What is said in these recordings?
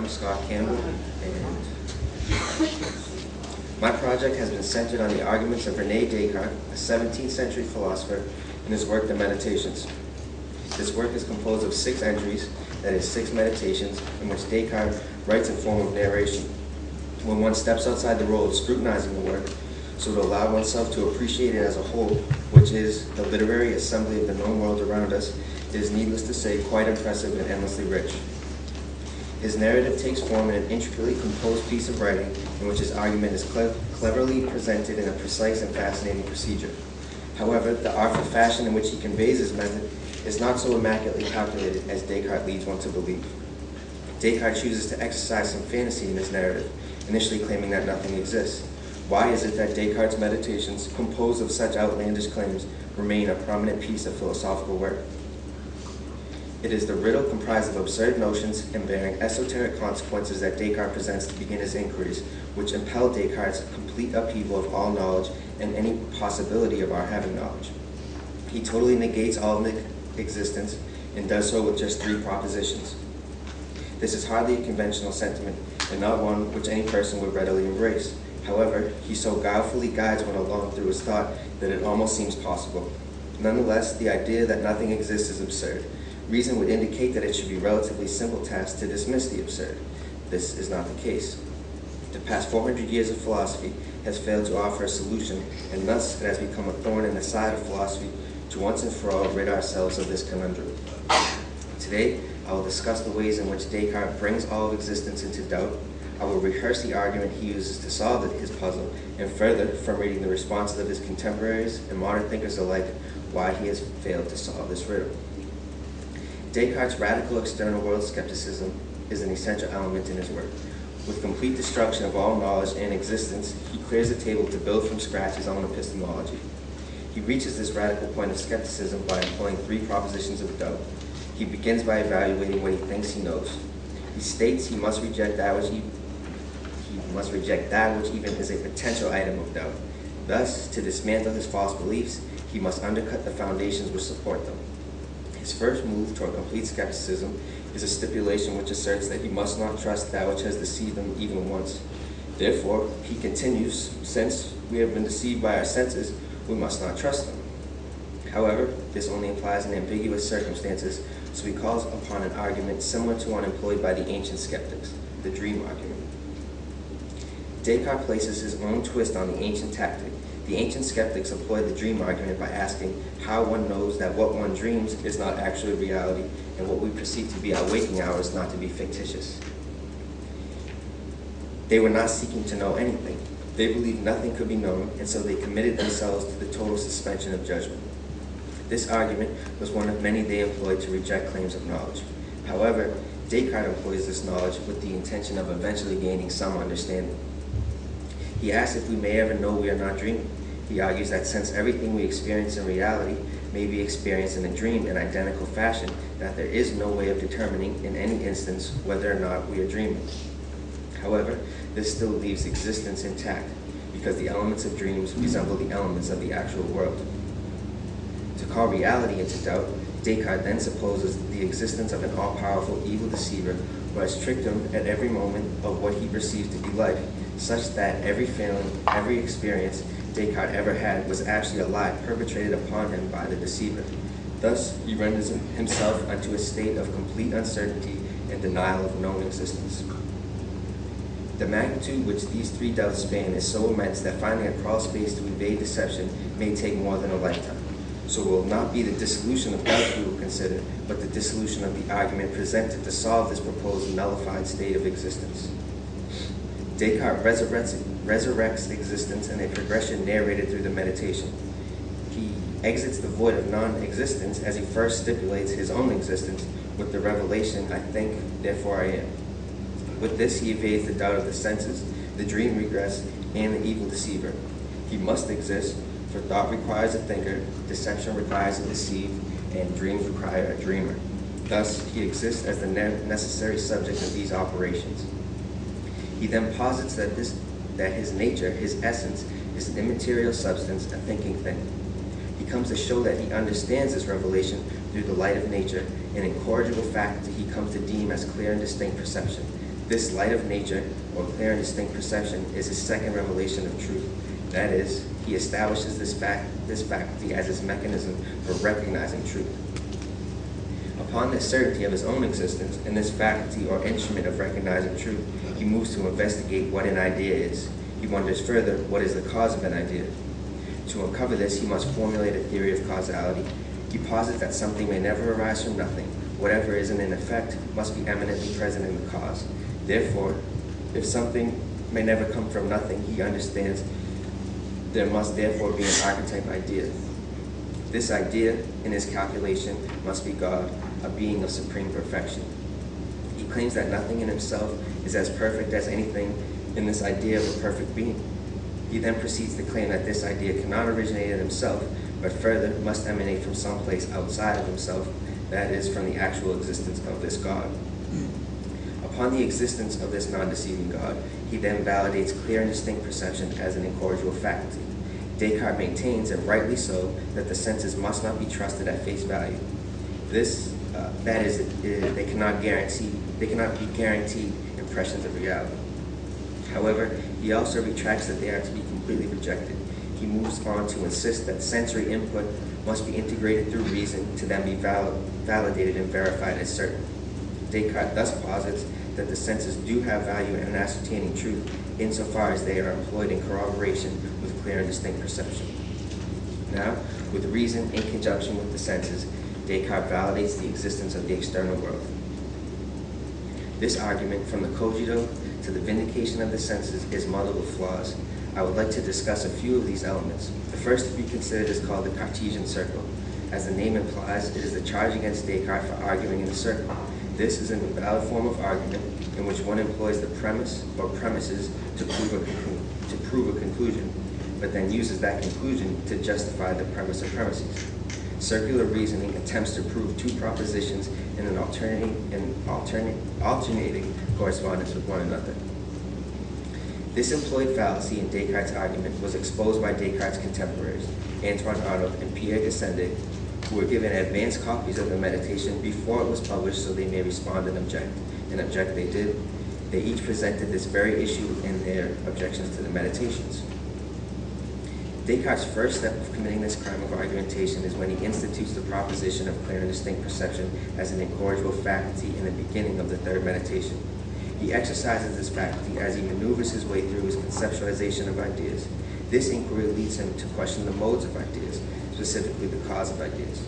Campbell, and my project has been centered on the arguments of René Descartes, a 17th century philosopher, in his work, The Meditations. This work is composed of 6 entries, that is 6 meditations, in which Descartes writes in form of narration. When one steps outside the role of scrutinizing the work, so to allow oneself to appreciate it as a whole, which is the literary assembly of the known world around us, it is needless to say quite impressive and endlessly rich. His narrative takes form in an intricately composed piece of writing in which his argument is cleverly presented in a precise and fascinating procedure. However, the artful fashion in which he conveys his method is not so immaculately calculated as Descartes leads one to believe. Descartes chooses to exercise some fantasy in his narrative, initially claiming that nothing exists. Why is it that Descartes' meditations, composed of such outlandish claims, remain a prominent piece of philosophical work? It is the riddle comprised of absurd notions and bearing esoteric consequences that Descartes presents to begin his inquiries, which impel Descartes' complete upheaval of all knowledge and any possibility of our having knowledge. He totally negates all existence and does so with just 3 propositions. This is hardly a conventional sentiment and not one which any person would readily embrace. However, he so guilefully guides one along through his thought that it almost seems possible. Nonetheless, the idea that nothing exists is absurd. Reason would indicate that it should be a relatively simple task to dismiss the absurd. This is not the case. The past 400 years of philosophy has failed to offer a solution, and thus it has become a thorn in the side of philosophy to once and for all rid ourselves of this conundrum. Today, I will discuss the ways in which Descartes brings all of existence into doubt. I will rehearse the argument he uses to solve his puzzle, and further, from reading the responses of his contemporaries and modern thinkers alike, why he has failed to solve this riddle. Descartes' radical external world skepticism is an essential element in his work. With complete destruction of all knowledge and existence, he clears the table to build from scratch his own epistemology. He reaches this radical point of skepticism by employing 3 propositions of doubt. He begins by evaluating what he thinks he knows. He states he must reject that which even is a potential item of doubt. Thus, to dismantle his false beliefs, he must undercut the foundations which support them. His first move toward complete skepticism is a stipulation which asserts that he must not trust that which has deceived him even once. Therefore, he continues, since we have been deceived by our senses, we must not trust them. However, this only applies in ambiguous circumstances, so he calls upon an argument similar to one employed by the ancient skeptics, the dream argument. Descartes places his own twist on the ancient tactic. The ancient skeptics employed the dream argument by asking how one knows that what one dreams is not actually reality and what we perceive to be our waking hours not to be fictitious. They were not seeking to know anything. They believed nothing could be known, and so they committed themselves to the total suspension of judgment. This argument was one of many they employed to reject claims of knowledge. However, Descartes employs this knowledge with the intention of eventually gaining some understanding. He asks if we may ever know we are not dreaming. He argues that since everything we experience in reality may be experienced in a dream in identical fashion, that there is no way of determining in any instance whether or not we are dreaming. However, this still leaves existence intact, because the elements of dreams resemble the elements of the actual world. To call reality into doubt, Descartes then supposes the existence of an all-powerful evil deceiver who has tricked him at every moment of what he perceives to be life, such that every feeling, every experience Descartes ever had was actually a lie perpetrated upon him by the deceiver. Thus, he renders himself unto a state of complete uncertainty and denial of known existence. The magnitude which these 3 doubts span is so immense that finding a crawl space to evade deception may take more than a lifetime. So it will not be the dissolution of doubts we will consider, but the dissolution of the argument presented to solve this proposed nullified state of existence. Descartes resurrects existence in a progression narrated through the meditation. He exits the void of non-existence as he first stipulates his own existence with the revelation, I think, therefore I am. With this, he evades the doubt of the senses, the dream regress, and the evil deceiver. He must exist, for thought requires a thinker, deception requires a deceived, and dreams require a dreamer. Thus, he exists as the necessary subject of these operations. He then posits that his nature, his essence, is an immaterial substance, a thinking thing. He comes to show that he understands this revelation through the light of nature, an incorrigible fact that he comes to deem as clear and distinct perception. This light of nature, or clear and distinct perception, is his second revelation of truth. That is, he establishes this faculty as his mechanism for recognizing truth. Upon the certainty of his own existence and this faculty or instrument of recognizing truth, he moves to investigate what an idea is. He wonders further, what is the cause of an idea? To uncover this, he must formulate a theory of causality. He posits that something may never arise from nothing. Whatever is in effect must be eminently present in the cause. Therefore, if something may never come from nothing, he understands there must therefore be an archetype idea. This idea, in his calculation, must be God, a being of supreme perfection. He claims that nothing in himself is as perfect as anything in this idea of a perfect being. He then proceeds to claim that this idea cannot originate in himself, but further must emanate from someplace outside of himself, that is, from the actual existence of this God. Upon the existence of this non-deceiving God, he then validates clear and distinct perception as an incorrigible faculty. Descartes maintains, and rightly so, that the senses must not be trusted at face value. That is, they cannot be guaranteed impressions of reality. However, he also retracts that they are to be completely rejected. He moves on to insist that sensory input must be integrated through reason to then be validated and verified as certain. Descartes thus posits that the senses do have value in ascertaining truth insofar as they are employed in corroboration with clear and distinct perception. Now, with reason in conjunction with the senses, Descartes validates the existence of the external world. This argument, from the cogito to the vindication of the senses, is muddled with flaws. I would like to discuss a few of these elements. The first to be considered is called the Cartesian circle. As the name implies, it is the charge against Descartes for arguing in a circle. This is an invalid form of argument in which one employs the premise or premises to prove a conclusion, but then uses that conclusion to justify the premise or premises. Circular reasoning attempts to prove two propositions in an alternating correspondence with one another. This employed fallacy in Descartes' argument was exposed by Descartes' contemporaries, Antoine Arnauld and Pierre Gassendi, who were given advanced copies of the meditation before it was published so they may respond and object. And object they did. They each presented this very issue in their objections to the meditations. Descartes' first step of committing this crime of argumentation is when he institutes the proposition of clear and distinct perception as an incorrigible faculty in the beginning of the third meditation. He exercises this faculty as he maneuvers his way through his conceptualization of ideas. This inquiry leads him to question the modes of ideas, specifically the cause of ideas.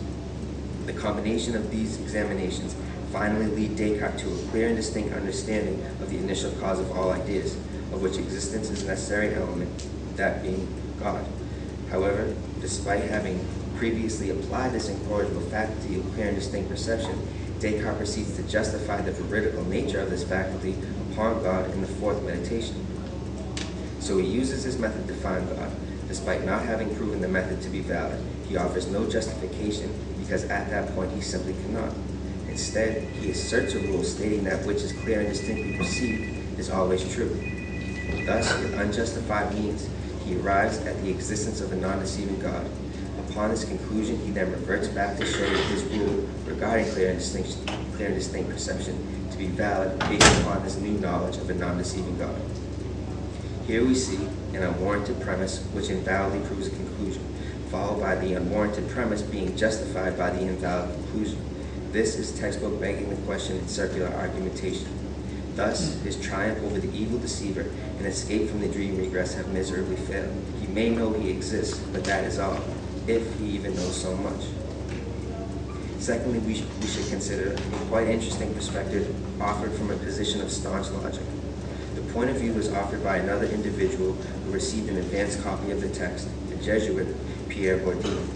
The combination of these examinations finally lead Descartes to a clear and distinct understanding of the initial cause of all ideas, of which existence is a necessary element, that being God. However, despite having previously applied this incorrigible faculty of clear and distinct perception, Descartes proceeds to justify the veridical nature of this faculty upon God in the fourth meditation. So he uses this method to find God. Despite not having proven the method to be valid, he offers no justification because at that point he simply cannot. Instead, he asserts a rule stating that which is clear and distinctly perceived is always true. Thus, with unjustified means, he arrives at the existence of a non-deceiving God. Upon this conclusion, he then reverts back to show his rule regarding clear and distinct perception to be valid based upon this new knowledge of a non-deceiving God. Here we see an unwarranted premise which invalidly proves a conclusion, followed by the unwarranted premise being justified by the invalid conclusion. This is textbook begging the question in circular argumentation. Thus, his triumph over the evil deceiver and escape from the dream regress have miserably failed. He may know he exists, but that is all, if he even knows so much. Secondly, we should consider a quite interesting perspective offered from a position of staunch logic. The point of view was offered by another individual who received an advanced copy of the text, the Jesuit Pierre Bourdin.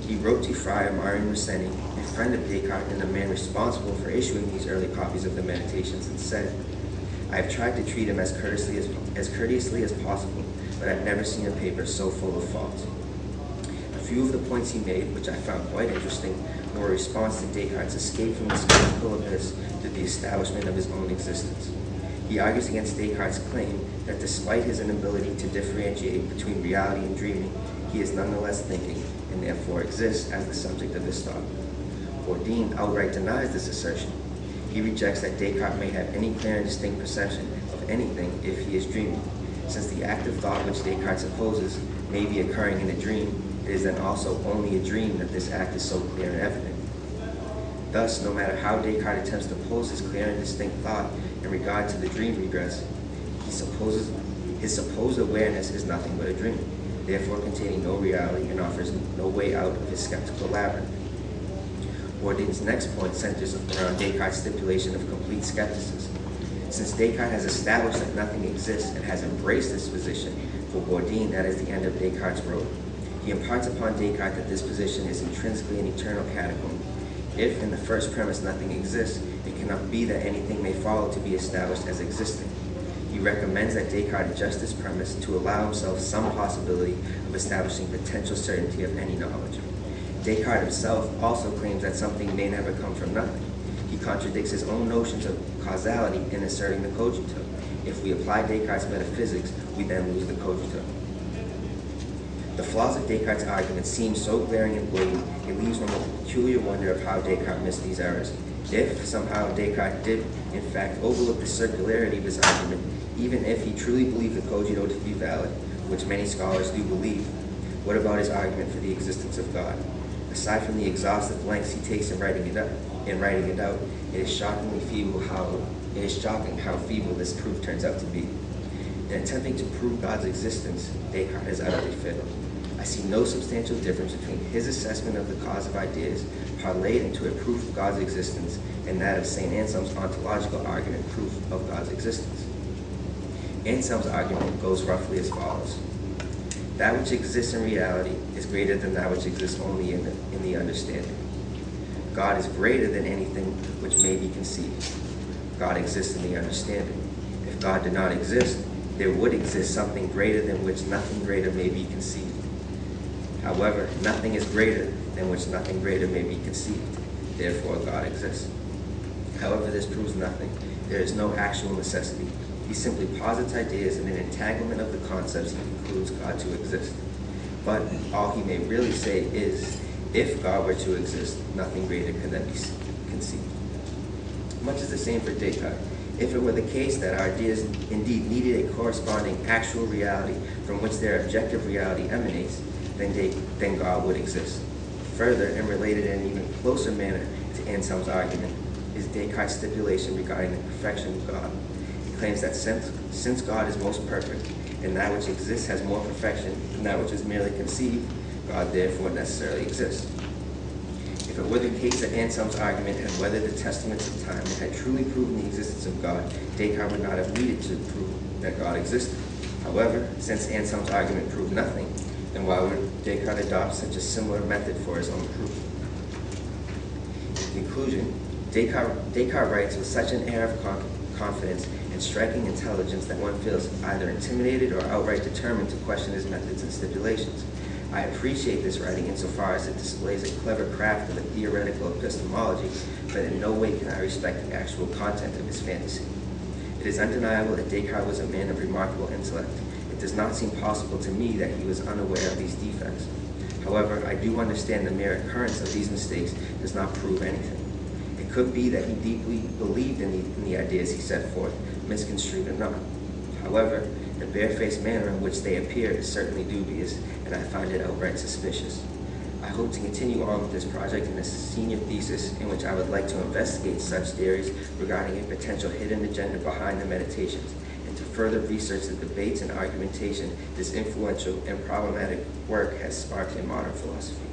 He wrote to Friar Marin Rossetti, a friend of Descartes and the man responsible for issuing these early copies of the Meditations, and said, "I have tried to treat him as courteously as possible, but I've never seen a paper so full of faults." A few of the points he made, which I found quite interesting, were a response to Descartes' escape from the skeptical abyss to the establishment of his own existence. He argues against Descartes' claim that despite his inability to differentiate between reality and dreaming, he is nonetheless thinking, and therefore exists as the subject of his thought. Bourdin outright denies this assertion. He rejects that Descartes may have any clear and distinct perception of anything if he is dreaming. Since the act of thought which Descartes supposes may be occurring in a dream, it is then also only a dream that this act is so clear and evident. Thus, no matter how Descartes attempts to pose his clear and distinct thought in regard to the dream regress, his supposed awareness is nothing but a dream, therefore containing no reality and offers no way out of his skeptical labyrinth. Bourdain's next point centers around Descartes' stipulation of complete skepticism. Since Descartes has established that nothing exists and has embraced this position, for Bourdain that is the end of Descartes' road. He imparts upon Descartes that this position is intrinsically an eternal catacomb. If, in the first premise, nothing exists, it cannot be that anything may follow to be established as existing. He recommends that Descartes adjust this premise to allow himself some possibility of establishing potential certainty of any knowledge. Descartes himself also claims that something may never come from nothing. He contradicts his own notions of causality in asserting the cogito. If we apply Descartes' metaphysics, we then lose the cogito. The flaws of Descartes' argument seem so glaring and blatant, it leaves one with a peculiar wonder of how Descartes missed these errors. If somehow Descartes did, in fact, overlook the circularity of his argument, even if he truly believed the cogito to be valid, which many scholars do believe, what about his argument for the existence of God? Aside from the exhaustive lengths he takes in writing it out, it is shocking how feeble this proof turns out to be. In attempting to prove God's existence, Descartes has utterly failed. I see no substantial difference between his assessment of the cause of ideas, parlayed into a proof of God's existence, and that of St. Anselm's ontological argument, proof of God's existence. Anselm's argument goes roughly as follows. That which exists in reality is greater than that which exists only in the understanding. God is greater than anything which may be conceived. God exists in the understanding. If God did not exist, there would exist something greater than which nothing greater may be conceived. However, nothing is greater than which nothing greater may be conceived. Therefore, God exists. However, this proves nothing. There is no actual necessity. He simply posits ideas in an entanglement of the concepts he concludes God to exist. But all he may really say is, if God were to exist, nothing greater could then be conceived. Much is the same for Descartes. If it were the case that our ideas indeed needed a corresponding actual reality from which their objective reality emanates, then God would exist. Further, and related in an even closer manner to Anselm's argument, is Descartes' stipulation regarding the perfection of God. He claims that since God is most perfect, and that which exists has more perfection than that which is merely conceived, God therefore necessarily exists. If it were the case that Anselm's argument had weathered the testaments of time and had truly proven the existence of God, Descartes would not have needed to prove that God existed. However, since Anselm's argument proved nothing, then why would Descartes adopt such a similar method for his own proof? In conclusion, Descartes writes with such an air of confidence and striking intelligence that one feels either intimidated or outright determined to question his methods and stipulations. I appreciate this writing insofar as it displays a clever craft of a theoretical epistemology, but in no way can I respect the actual content of his fantasy. It is undeniable that Descartes was a man of remarkable intellect. It does not seem possible to me that he was unaware of these defects. However, I do understand the mere occurrence of these mistakes does not prove anything. It could be that he deeply believed in the ideas he set forth, misconstrued or not. However, the barefaced manner in which they appear is certainly dubious, and I find it outright suspicious. I hope to continue on with this project in a senior thesis in which I would like to investigate such theories regarding a potential hidden agenda behind the meditations, and to further research the debates and argumentation this influential and problematic work has sparked in modern philosophy.